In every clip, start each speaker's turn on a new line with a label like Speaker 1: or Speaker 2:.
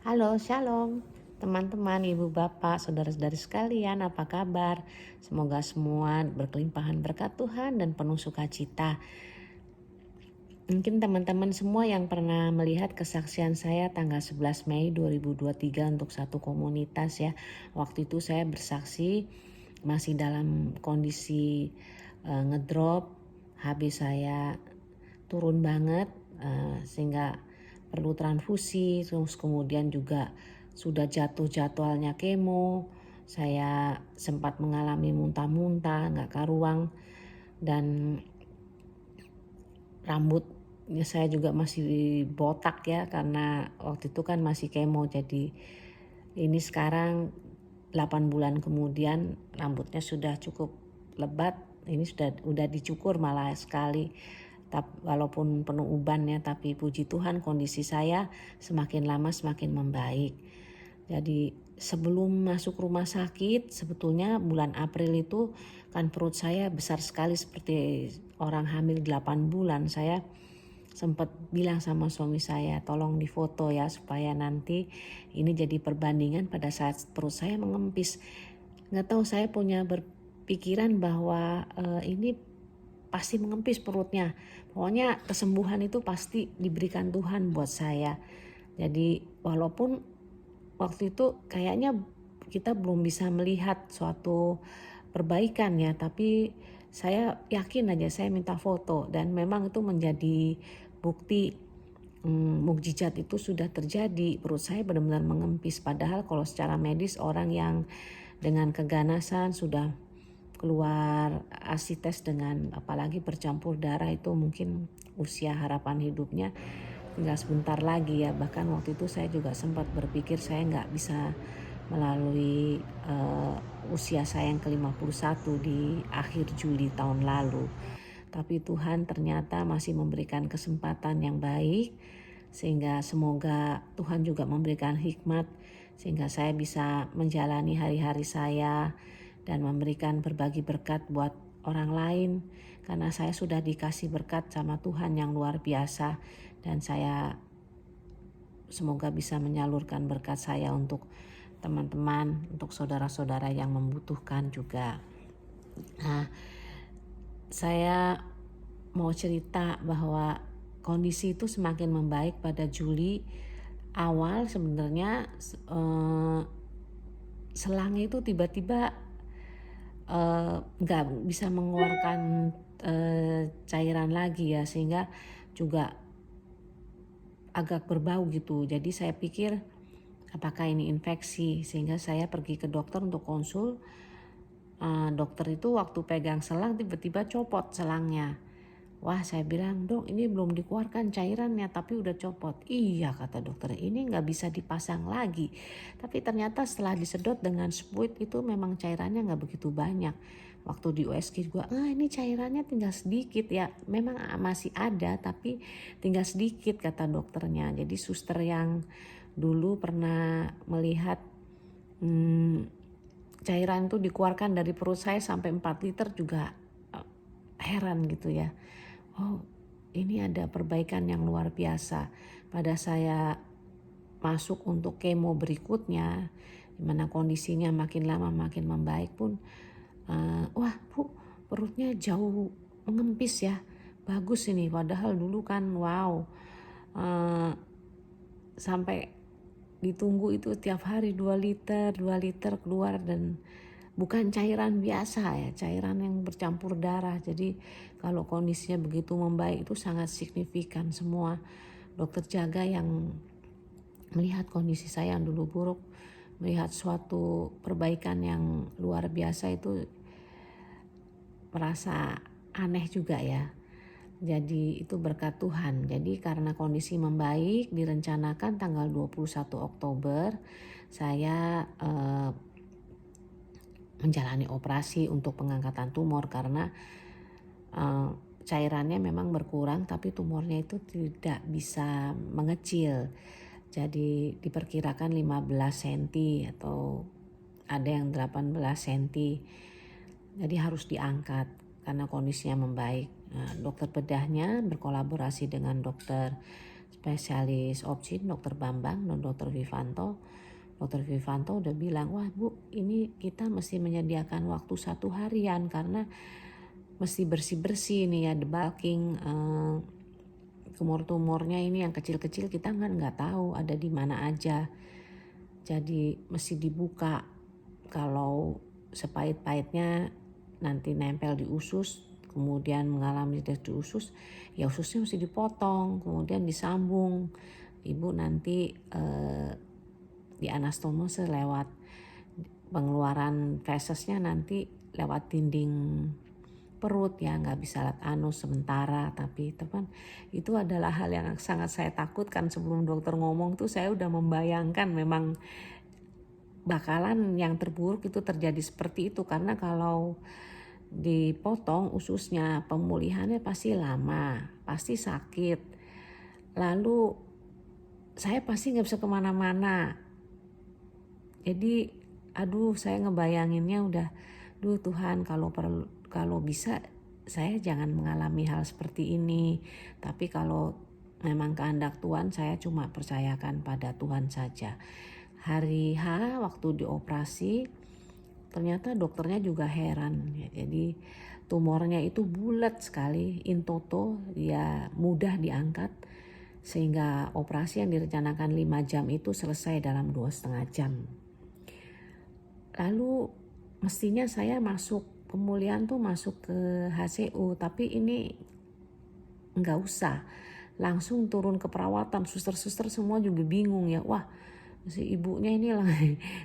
Speaker 1: Halo, shalom teman-teman, ibu bapak, saudara-saudari sekalian, apa kabar? Semoga semua berkelimpahan berkat Tuhan dan penuh sukacita. Mungkin teman-teman semua yang pernah melihat kesaksian saya tanggal 11 Mei 2023 untuk satu komunitas ya. Waktu itu saya bersaksi masih dalam kondisi ngedrop, HB saya turun banget sehingga perlu transfusi, terus kemudian juga sudah jatuh jadwalnya kemo, saya sempat mengalami muntah-muntah, nggak karuang, dan rambutnya saya juga masih botak ya, karena waktu itu kan masih kemo. Jadi ini sekarang 8 bulan kemudian rambutnya sudah cukup lebat, ini udah dicukur malah sekali. Walaupun penuh uban ya, tapi puji Tuhan kondisi saya semakin lama semakin membaik. Jadi sebelum masuk rumah sakit, sebetulnya bulan April itu kan perut saya besar sekali seperti orang hamil 8 bulan. Saya sempat bilang sama suami saya, tolong difoto ya supaya nanti ini jadi perbandingan pada saat perut saya mengempis. Nggak tahu, saya punya berpikiran bahwa ini pasti mengempis perutnya. Pokoknya kesembuhan itu pasti diberikan Tuhan buat saya. Jadi walaupun waktu itu kayaknya kita belum bisa melihat suatu perbaikan ya, tapi saya yakin aja, saya minta foto dan memang itu menjadi bukti mukjizat itu sudah terjadi. Perut saya benar-benar mengempis, padahal kalau secara medis orang yang dengan keganasan sudah keluar ASI tes dengan apalagi bercampur darah itu mungkin usia harapan hidupnya tinggal sebentar lagi ya. Bahkan waktu itu saya juga sempat berpikir saya nggak bisa melalui usia saya yang ke-51 di akhir Juli tahun lalu. Tapi Tuhan ternyata masih memberikan kesempatan yang baik, sehingga semoga Tuhan juga memberikan hikmat sehingga saya bisa menjalani hari-hari saya dan memberikan berbagi berkat buat orang lain, karena saya sudah dikasih berkat sama Tuhan yang luar biasa, dan saya semoga bisa menyalurkan berkat saya untuk teman-teman, untuk saudara-saudara yang membutuhkan juga. Nah, saya mau cerita bahwa kondisi itu semakin membaik pada Juli awal. Sebenarnya selangnya itu tiba-tiba nggak bisa mengeluarkan cairan lagi ya, sehingga juga agak berbau gitu. Jadi saya pikir apakah ini infeksi, sehingga saya pergi ke dokter untuk konsul. Dokter itu waktu pegang selang tiba-tiba copot selangnya. Wah, saya bilang, dok ini belum dikeluarkan cairannya tapi udah copot. Iya, kata dokter, ini nggak bisa dipasang lagi. Tapi ternyata setelah disedot dengan spuit itu memang cairannya nggak begitu banyak. Waktu di USG juga, ini cairannya tinggal sedikit ya. Memang masih ada tapi tinggal sedikit, kata dokternya. Jadi suster yang dulu pernah melihat cairan itu dikeluarkan dari perut saya sampai 4 liter juga heran gitu ya. Oh, ini ada perbaikan yang luar biasa. Pada saya masuk untuk kemo berikutnya, dimana kondisinya makin lama makin membaik pun, wah Bu, perutnya jauh mengempis ya. Bagus ini, padahal dulu kan wow, sampai ditunggu itu tiap hari 2 liter keluar, dan bukan cairan biasa ya, cairan yang bercampur darah. Jadi kalau kondisinya begitu membaik itu sangat signifikan. Semua dokter jaga yang melihat kondisi saya yang dulu buruk, melihat suatu perbaikan yang luar biasa, itu merasa aneh juga ya. Jadi itu berkat Tuhan. Jadi karena kondisi membaik, direncanakan tanggal 21 Oktober saya menjalani operasi untuk pengangkatan tumor, karena cairannya memang berkurang tapi tumornya itu tidak bisa mengecil. Jadi diperkirakan 15 cm atau ada yang 18 cm. Jadi harus diangkat karena kondisinya membaik. Dokter bedahnya berkolaborasi dengan dokter spesialis obstin dokter Bambang dan dokter Vivanto. Dokter Vivanto udah bilang, wah Bu, ini kita mesti menyediakan waktu 1 harian karena mesti bersih-bersih nih ya, debulking, tumor-tumornya ini yang kecil-kecil kita kan nggak tahu ada di mana aja. Jadi mesti dibuka, kalau sepahit-pahitnya nanti nempel di usus, kemudian mengalami di usus, ya ususnya mesti dipotong, kemudian disambung. Ibu nanti di anastomose lewat pengeluaran fesesnya nanti lewat dinding perut ya, nggak bisa lihat anus sementara. Tapi teman, itu adalah hal yang sangat saya takutkan. Sebelum dokter ngomong tuh saya udah membayangkan memang bakalan yang terburuk itu terjadi seperti itu, karena kalau dipotong ususnya pemulihannya pasti lama, pasti sakit, lalu saya pasti nggak bisa kemana-mana. Jadi aduh, saya ngebayanginnya udah, duh Tuhan, kalau bisa saya jangan mengalami hal seperti ini. Tapi kalau memang kehendak Tuhan, saya cuma percayakan pada Tuhan saja. Hari H waktu dioperasi, ternyata dokternya juga heran ya. Jadi tumornya itu bulat sekali, in toto, ya mudah diangkat, sehingga operasi yang direncanakan 5 jam itu selesai dalam 2,5 jam. Lalu mestinya saya masuk pemulihan tuh masuk ke HCU, tapi ini nggak usah, langsung turun ke perawatan. Suster-suster semua juga bingung ya, wah si ibunya ini lah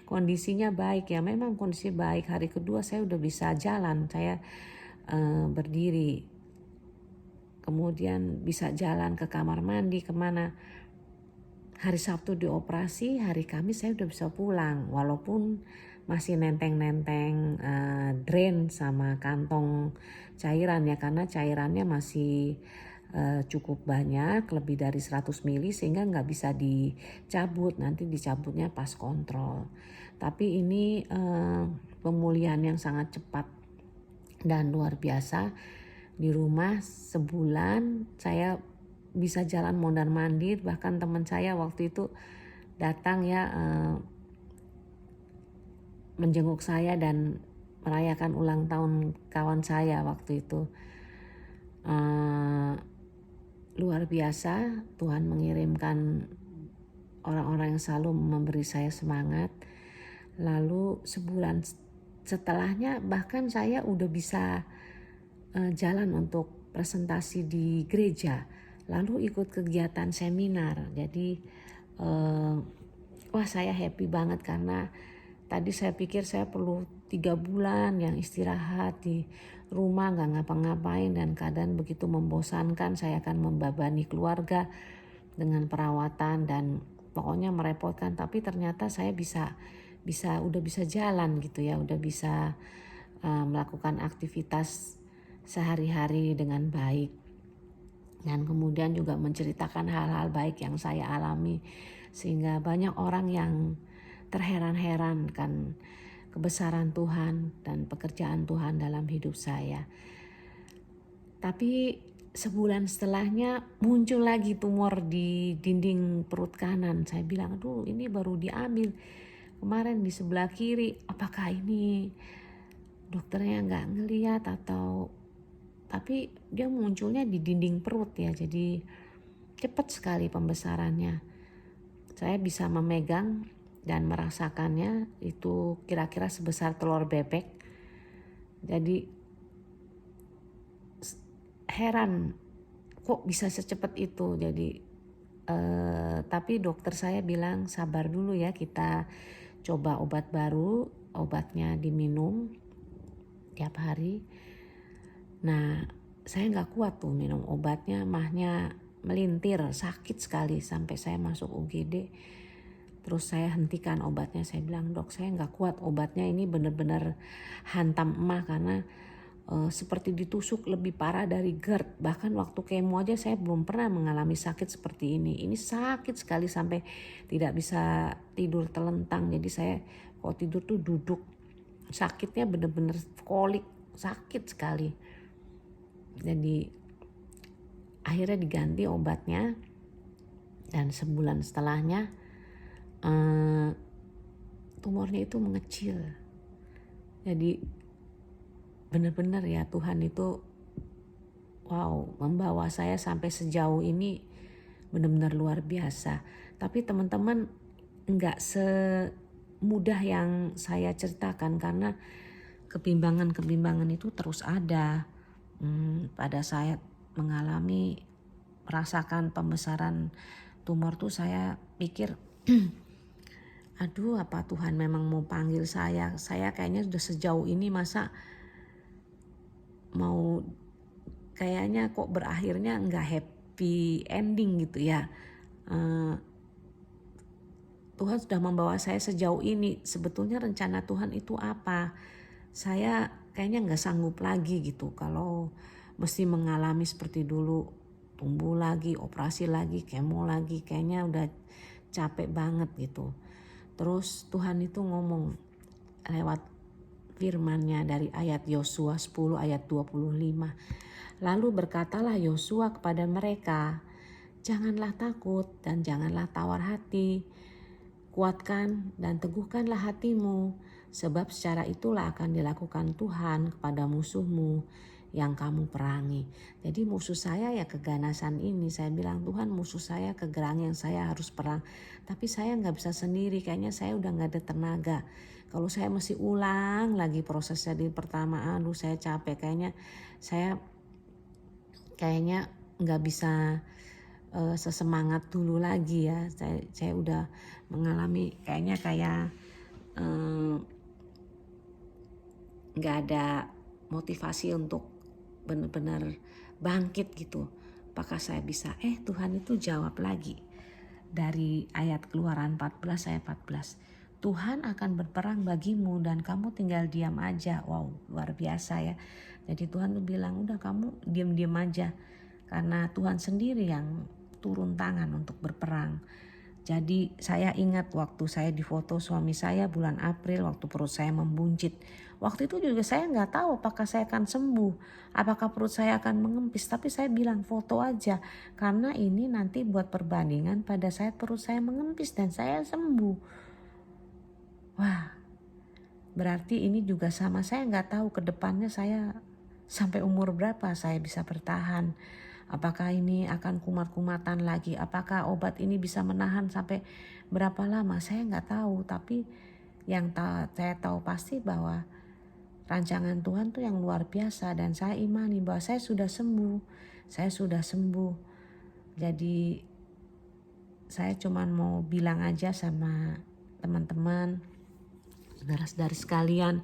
Speaker 1: kondisinya baik ya. Memang kondisi baik. Hari kedua saya udah bisa jalan, saya berdiri, kemudian bisa jalan ke kamar mandi kemana. Hari Sabtu dioperasi, hari Kamis saya udah bisa pulang, walaupun masih nenteng-nenteng drain sama kantong cairan ya, karena cairannya masih cukup banyak, lebih dari 100 mili, sehingga nggak bisa dicabut, nanti dicabutnya pas kontrol. Tapi ini pemulihan yang sangat cepat dan luar biasa. Di rumah sebulan saya bisa jalan mondar mandir, bahkan teman saya waktu itu datang ya menjenguk saya dan merayakan ulang tahun kawan saya waktu itu. Luar biasa, Tuhan mengirimkan orang-orang yang selalu memberi saya semangat. Lalu sebulan setelahnya bahkan saya udah bisa jalan untuk presentasi di gereja, lalu ikut kegiatan seminar. Jadi wah saya happy banget, karena tadi saya pikir saya perlu 3 bulan yang istirahat di rumah, gak ngapa-ngapain, dan keadaan begitu membosankan. Saya akan membebani keluarga dengan perawatan dan pokoknya merepotkan. Tapi ternyata saya udah bisa jalan gitu ya, udah bisa melakukan aktivitas sehari-hari dengan baik, dan kemudian juga menceritakan hal-hal baik yang saya alami, sehingga banyak orang yang terheran-heran kan kebesaran Tuhan dan pekerjaan Tuhan dalam hidup saya. Tapi sebulan setelahnya muncul lagi tumor di dinding perut kanan. Saya bilang, aduh ini baru diambil kemarin di sebelah kiri, apakah ini dokternya nggak ngelihat atau, tapi dia munculnya di dinding perut ya, jadi cepat sekali pembesarannya. Saya bisa memegang dan merasakannya, itu kira-kira sebesar telur bebek. Jadi heran kok bisa secepat itu. Jadi tapi dokter saya bilang sabar dulu ya, kita coba obat baru, obatnya diminum tiap hari. Nah saya nggak kuat tuh minum obatnya, mahnya melintir, sakit sekali sampai saya masuk UGD. Terus saya hentikan obatnya, saya bilang dok saya nggak kuat obatnya, ini benar-benar hantam emah, karena seperti ditusuk, lebih parah dari GERD. Bahkan waktu kemo aja saya belum pernah mengalami sakit seperti ini. Ini sakit sekali sampai tidak bisa tidur telentang. Jadi saya kalau tidur tuh duduk, sakitnya benar-benar kolik, sakit sekali. Jadi akhirnya diganti obatnya, Dan sebulan setelahnya eh, tumornya itu mengecil. Jadi benar-benar ya Tuhan itu wow, membawa saya sampai sejauh ini benar-benar luar biasa. Tapi teman-teman enggak semudah yang saya ceritakan karena kebimbangan-kebimbangan itu terus ada. Pada saat merasakan pembesaran tumor tuh saya pikir aduh apa Tuhan memang mau panggil saya kayaknya sudah sejauh ini masa mau kayaknya kok berakhirnya nggak happy ending gitu ya. Tuhan sudah membawa saya sejauh ini, sebetulnya rencana Tuhan itu apa? Saya kayaknya nggak sanggup lagi gitu kalau mesti mengalami seperti dulu, tumbuh lagi, operasi lagi, kemo lagi, kayaknya udah capek banget gitu. Terus Tuhan itu ngomong lewat firman-Nya dari ayat Yosua 10 ayat 25. Lalu berkatalah Yosua kepada mereka, janganlah takut dan janganlah tawar hati. Kuatkan dan teguhkanlah hatimu, sebab secara itulah akan dilakukan Tuhan kepada musuhmu yang kamu perangi. Jadi musuh saya ya keganasan ini. Saya bilang Tuhan musuh saya kegerang yang saya harus perang. Tapi saya gak bisa sendiri, kayaknya saya udah gak ada tenaga. Kalau saya mesti ulang lagi prosesnya di pertama, aduh saya capek. Saya gak bisa sesemangat dulu lagi ya. Saya udah mengalami kayak gak ada motivasi untuk benar-benar bangkit gitu. Apakah saya bisa? Tuhan itu jawab lagi dari ayat Keluaran 14 ayat 14. Tuhan akan berperang bagimu dan kamu tinggal diam aja. Wow, luar biasa ya. Jadi Tuhan tuh bilang udah kamu diam-diam aja. Karena Tuhan sendiri yang turun tangan untuk berperang. Jadi saya ingat waktu saya difoto suami saya bulan April waktu perut saya membuncit. Waktu itu juga saya nggak tahu apakah saya akan sembuh, apakah perut saya akan mengempis. Tapi saya bilang foto aja karena ini nanti buat perbandingan pada saat perut saya mengempis dan saya sembuh. Wah, berarti ini juga sama, saya nggak tahu ke depannya saya sampai umur berapa saya bisa bertahan. Apakah ini akan kumat-kumatan lagi? Apakah obat ini bisa menahan sampai berapa lama? Saya nggak tahu. Tapi yang saya tahu pasti bahwa rancangan Tuhan tuh yang luar biasa. Dan saya imani bahwa saya sudah sembuh. Saya sudah sembuh. Jadi saya cuma mau bilang aja sama teman-teman, saudara-saudari sekalian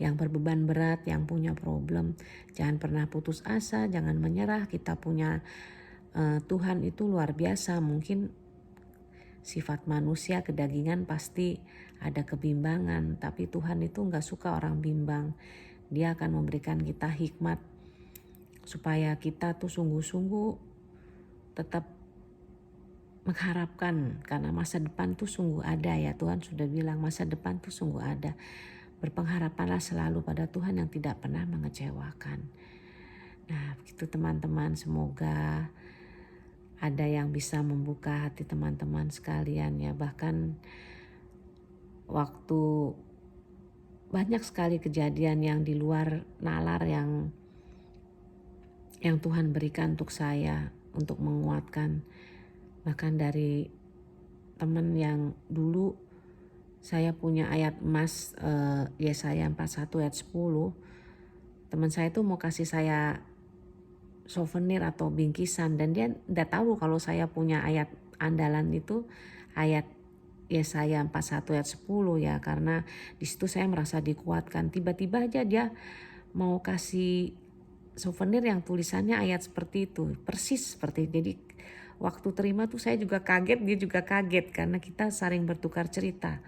Speaker 1: yang berbeban berat, yang punya problem, jangan pernah putus asa, jangan menyerah. Kita punya Tuhan itu luar biasa. Mungkin sifat manusia kedagingan pasti ada kebimbangan, tapi Tuhan itu gak suka orang bimbang. Dia akan memberikan kita hikmat supaya kita tuh sungguh-sungguh tetap mengharapkan, karena masa depan tuh sungguh ada ya. Tuhan sudah bilang masa depan tuh sungguh ada. Berpengharapanlah selalu pada Tuhan yang tidak pernah mengecewakan. Nah begitu teman-teman, semoga ada yang bisa membuka hati teman-teman sekalian ya. Bahkan waktu banyak sekali kejadian yang di luar nalar yang Tuhan berikan untuk saya, untuk menguatkan. Bahkan dari teman yang dulu saya punya ayat emas Yesaya 41 ayat 10. Teman saya itu mau kasih saya souvenir atau bingkisan dan dia enggak tahu kalau saya punya ayat andalan itu ayat Yesaya 41 ayat 10 ya, karena di situ saya merasa dikuatkan. Tiba-tiba aja dia mau kasih souvenir yang tulisannya ayat seperti itu, persis seperti itu. Jadi waktu terima tuh saya juga kaget, dia juga kaget karena kita saling bertukar cerita.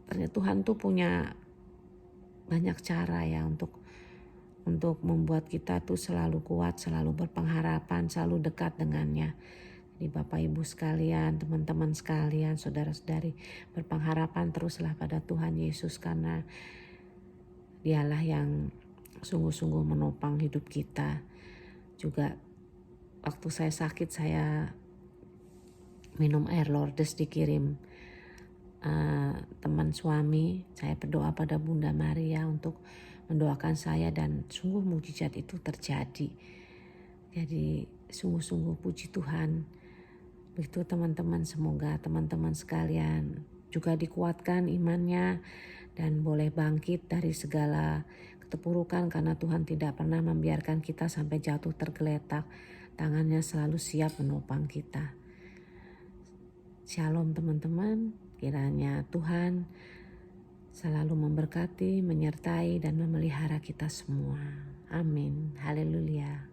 Speaker 1: Ternyata Tuhan tuh punya banyak cara ya untuk membuat kita tuh selalu kuat, selalu berpengharapan, selalu dekat dengannya. Jadi Bapak Ibu sekalian, teman-teman sekalian, saudara-saudari, berpengharapan teruslah pada Tuhan Yesus karena Dialah yang sungguh-sungguh menopang hidup kita. Juga waktu saya sakit saya minum air Lourdes dikirim teman suami. Saya berdoa pada Bunda Maria untuk mendoakan saya dan sungguh mukjizat itu terjadi. Jadi sungguh-sungguh puji Tuhan. Begitu teman-teman, semoga teman-teman sekalian juga dikuatkan imannya dan boleh bangkit dari segala keterpurukan, karena Tuhan tidak pernah membiarkan kita sampai jatuh tergeletak. Tangannya selalu siap menopang kita. Shalom teman-teman, kiranya Tuhan selalu memberkati, menyertai dan memelihara kita semua. Amin. Haleluya.